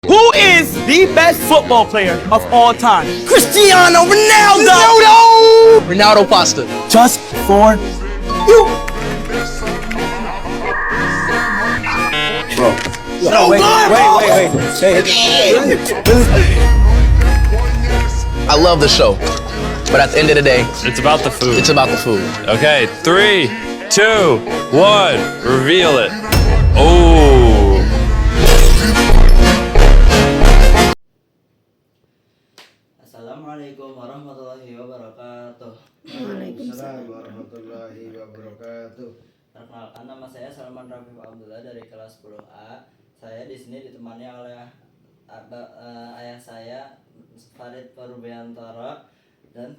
Who is the best football player of all time? Cristiano Ronaldo! Ronaldo pasta. Just for you. Bro. No, wait. I love the show, but at the end of the day, It's about the food. it's about the food. Okay, 3, 2, 1, reveal it. Oh. Assalamualaikum warahmatullahi wabarakatuh. Waalaikumsalam warahmatullahi wabarakatuh. Perkenalkan, nama saya Salman Rafif Abdullah dari kelas 10A. Saya di sini ditemani oleh ayah saya Farid Purbiantoro, dan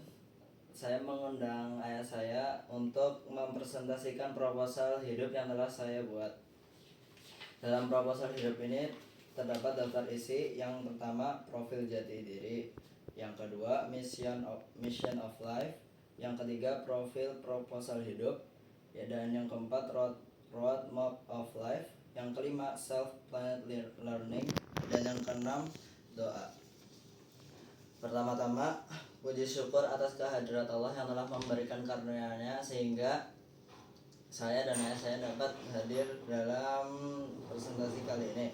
saya mengundang ayah saya untuk mempresentasikan proposal hidup yang telah saya buat. Dalam proposal hidup ini terdapat daftar isi. Yang pertama, profil jati diri. Yang kedua, mission of life. Yang ketiga, profil proposal hidup. Ya, dan yang keempat, road map of life. Yang kelima, self planned learning. Dan yang keenam, doa. Pertama-tama, puji syukur atas kehadirat Allah yang telah memberikan karunia-Nya sehingga saya dan ayah saya dapat hadir dalam presentasi kali ini.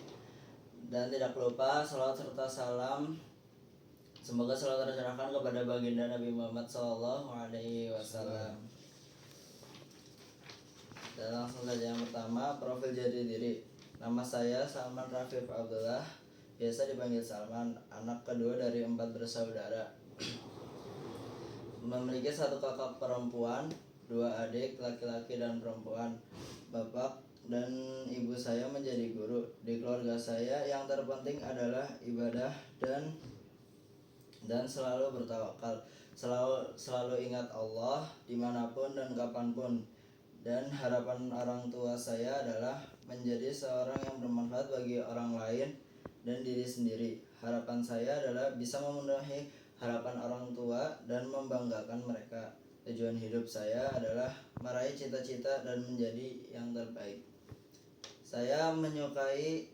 Dan tidak lupa salawat serta salam semoga selalu tercurahkan kepada baginda Nabi Muhammad SAW. Dan langsung saja, yang pertama, profil jati diri. Nama saya Salman Rafif Abdullah, biasa dipanggil Salman, anak kedua dari 4 bersaudara. Memiliki 1 kakak perempuan, 2 adik laki-laki dan perempuan. Bapak dan ibu saya menjadi guru. Di keluarga saya yang terpenting adalah ibadah dan selalu bertawakal, selalu ingat Allah dimanapun dan kapanpun. Dan harapan orang tua saya adalah menjadi seorang yang bermanfaat bagi orang lain dan diri sendiri. Harapan saya adalah bisa memenuhi harapan orang tua dan membanggakan mereka. Tujuan hidup saya adalah meraih cita-cita dan menjadi yang terbaik. Saya menyukai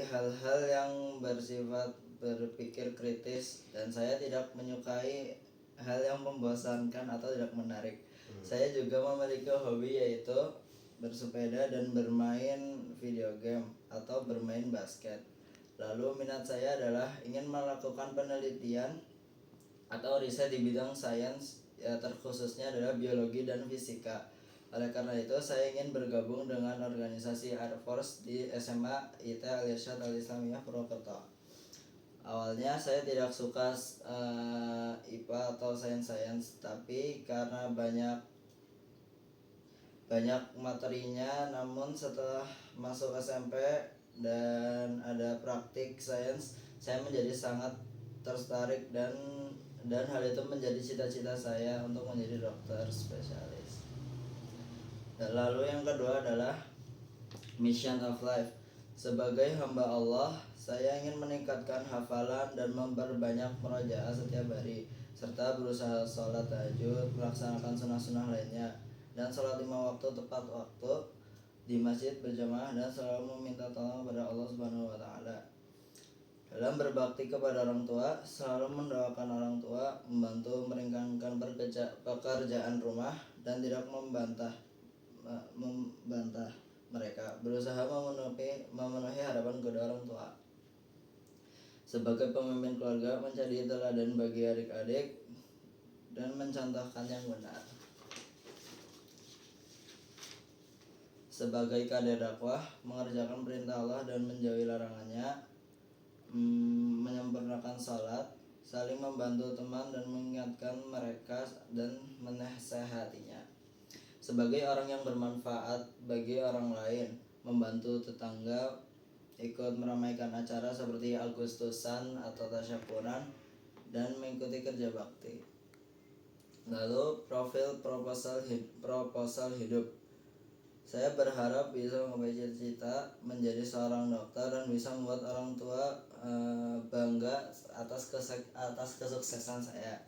hal-hal yang bersifat berpikir kritis, dan saya tidak menyukai hal yang membosankan atau tidak menarik. Saya juga memiliki hobi, yaitu bersepeda dan bermain video game atau bermain basket. Lalu minat saya adalah ingin melakukan penelitian atau riset di bidang sains, ya, terkhususnya adalah biologi dan fisika. Oleh karena itu, saya ingin bergabung dengan organisasi Air Force di SMA IT Al-Irsyad Al-Islamiyah Purwokerto. Awalnya saya tidak suka IPA atau sains, tapi karena banyak materinya. Namun setelah masuk SMP dan ada praktik sains, saya menjadi sangat tertarik dan hal itu menjadi cita-cita saya untuk menjadi dokter spesialis. Dan lalu yang kedua adalah mission of life. Sebagai hamba Allah, saya ingin meningkatkan hafalan dan memperbanyak murojaah setiap hari, serta berusaha sholat tahajud, melaksanakan sunnah-sunnah lainnya, dan sholat 5 waktu tepat waktu di masjid berjamaah, dan selalu meminta tolong kepada Allah Subhanahu wa Ta'ala. Dalam berbakti kepada orang tua, selalu mendoakan orang tua, membantu meringankan pekerjaan rumah, dan tidak membantah mereka, berusaha memenuhi harapan kedua orang tua. Sebagai pemimpin keluarga, menjadi teladan bagi adik-adik dan mencontohkan yang benar. Sebagai kader dakwah, mengerjakan perintah Allah dan menjauhi larangannya, menyempurnakan salat, saling membantu teman dan mengingatkan mereka dan menasehatinya. Sebagai orang yang bermanfaat bagi orang lain, membantu tetangga, ikut meramaikan acara seperti Agustusan atau tasyakuran, dan mengikuti kerja bakti. Lalu profil proposal hidup. Saya berharap bisa menggapai cita-cita menjadi seorang dokter dan bisa membuat orang tua bangga atas kesuksesan saya.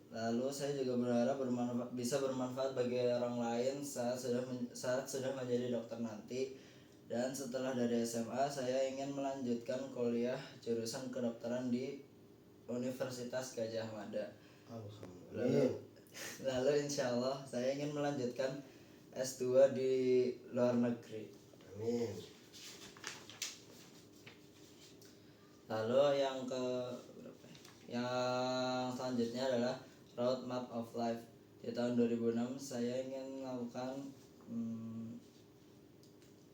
Lalu saya juga berharap bisa bermanfaat bagi orang lain saat sudah menjadi dokter nanti, Dan setelah dari SMA saya ingin melanjutkan kuliah jurusan kedokteran di Universitas Gadjah Mada. Alhamdulillah. Lalu insya Allah saya ingin melanjutkan S2 di luar negeri. Amin. Lalu yang yang selanjutnya adalah Roadmap of Life. Di tahun 2006 saya ingin melakukan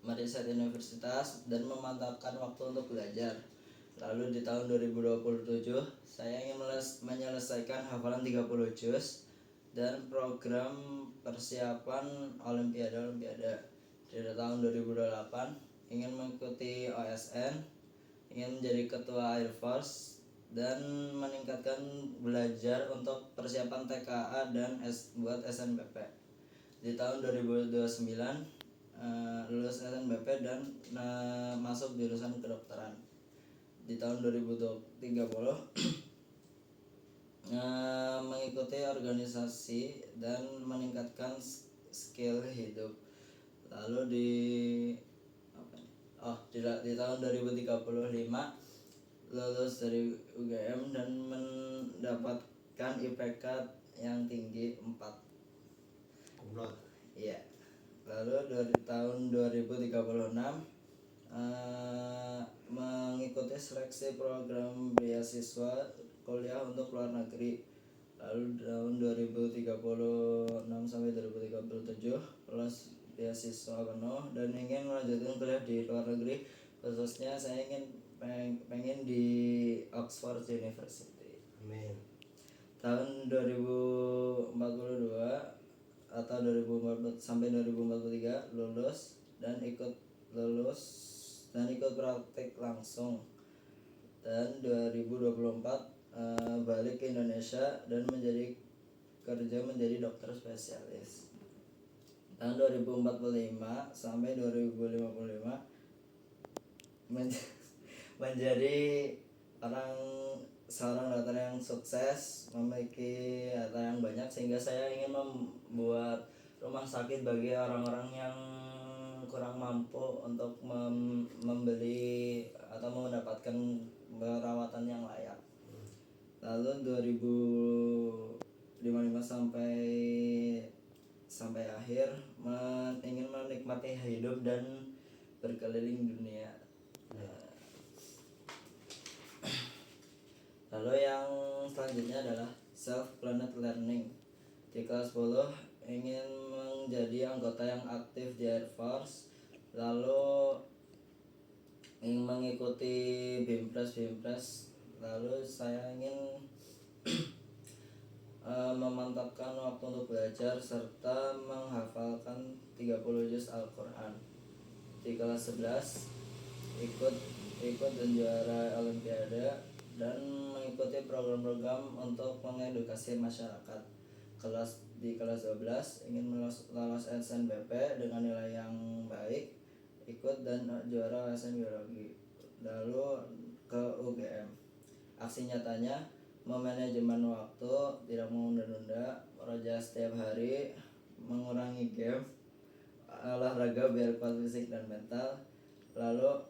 meriset universitas dan memantapkan waktu untuk belajar. Lalu di tahun 2027 saya ingin menyelesaikan hafalan 30 juz dan program persiapan Olimpiade. Di tahun 2028 ingin mengikuti OSN, ingin menjadi ketua Air Force dan meningkatkan belajar untuk persiapan TKA dan buat SNBP. Di tahun 2029 lulus SNBP dan masuk jurusan kedokteran. Di tahun 2030 mengikuti organisasi dan meningkatkan skill hidup. Lalu di tahun 2035 lulus dari UGM dan mendapatkan IPK yang tinggi 4. Kumlot. Iya. Lalu dari tahun 2036 mengikuti seleksi program beasiswa kuliah untuk luar negeri. Lalu tahun 2036 sampai 2037 lulus beasiswa penuh dan ingin melanjutkan kuliah di luar negeri, khususnya saya pengen di Oxford University. Amin. Tahun 2042 atau 2040 sampai 2043 lulus dan ikut praktik langsung. Dan 2024 balik ke Indonesia dan menjadi dokter spesialis. Tahun 2045 sampai 2055 menjadi seorang dokter yang sukses, memiliki harta yang banyak, sehingga saya ingin membuat rumah sakit bagi orang-orang yang kurang mampu untuk membeli atau mendapatkan perawatan yang layak. Lalu 2055 sampai akhir ingin menikmati hidup dan berkeliling dunia. Lalu yang selanjutnya adalah self-planet learning. Di kelas 10 ingin menjadi anggota yang aktif di Air Force. Lalu ingin mengikuti BIMPRES. Lalu saya ingin memantapkan waktu untuk belajar serta menghafalkan 30 juz Al-Quran. Di kelas 11 ikut dan juara Olimpiade dan mengikuti program-program untuk mengedukasi masyarakat. Di kelas 12 ingin lolos SNBP dengan nilai yang baik, ikut dan juara OSN biologi. Lalu ke UGM. Aksi nyatanya memanajemen waktu, tidak menunda-nunda, bekerja setiap hari, mengurangi game, olahraga biar kuat fisik dan mental, lalu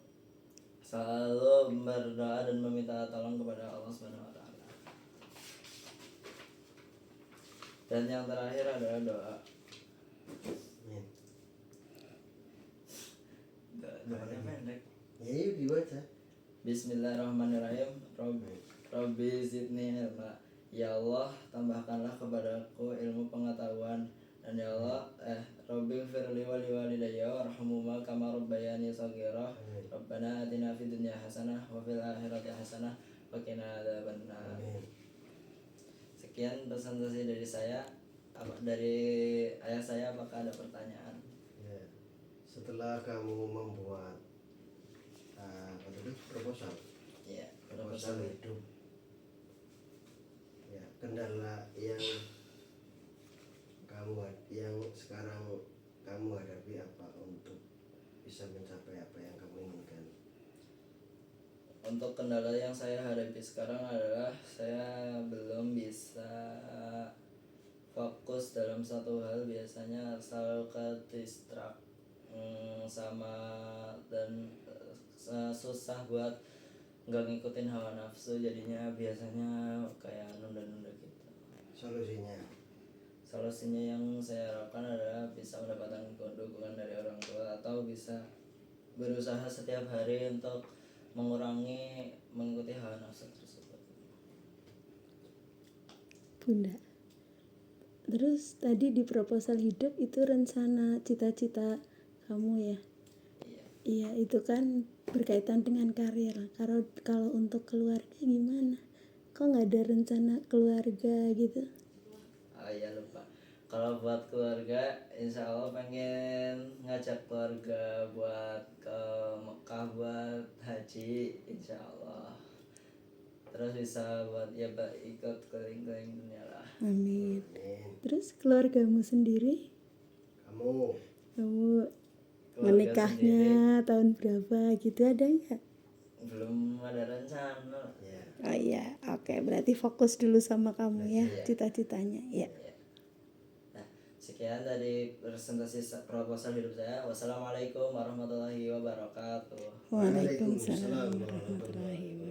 selalu berdoa dan meminta tolong kepada Allah Subhanahu wa taala. Dan yang terakhir adalah doa. Amin. Doanya pendek. Ya yuk dibaca. Bismillahirrahmanirrahim. Rabbi zidni ilma. Ya Allah, tambahkanlah kepadaku ilmu pengetahuan. Dan ya Allah, Rabbi firli wali walidayya warhamhuma kama rabbayani shaghira. Rabbana atina fid dunya hasanah wa fil akhirati hasanah wa qina adzabannar. Sekian presentasi dari saya. Dari ayah saya, apakah ada pertanyaan? Ya. Setelah kamu membuat proposal. Iya, Proposal hidup. Ya, kendala yang sekarang kamu hadapi apa untuk bisa mencapai apa yang kamu inginkan? Untuk kendala yang saya hadapi sekarang adalah saya belum bisa fokus dalam satu hal, biasanya selalu ke distract. sama dan susah buat nggak ngikutin hawa nafsu, jadinya biasanya kayak nunda-nunda gitu. Solusinya yang saya harapkan adalah bisa mendapatkan dukungan dari orang tua atau bisa berusaha setiap hari untuk mengurangi mengikuti hawa nafsu tersebut. Bunda. Terus tadi di proposal hidup itu rencana cita-cita kamu ya? Iya, itu kan berkaitan dengan karir. Kalau untuk keluarga gimana? Kok nggak ada rencana keluarga gitu? Ya lupa. Kalau buat keluarga, insya Allah pengen ngajak keluarga buat ke Mekah buat haji, insya Allah. Terus bisa buat ikut keliling-keliling dunia lah. Amin. Terus keluargamu sendiri? Kamu menikahnya tahun berapa gitu, ada nggak? Belum ada rencana. Oh iya, oke. Berarti fokus dulu sama kamu ya, cita-citanya. Ya. Nah, sekian dari presentasi proposal hidup saya. Wassalamualaikum warahmatullahi wabarakatuh. Waalaikumsalam warahmatullahi wabarakatuh.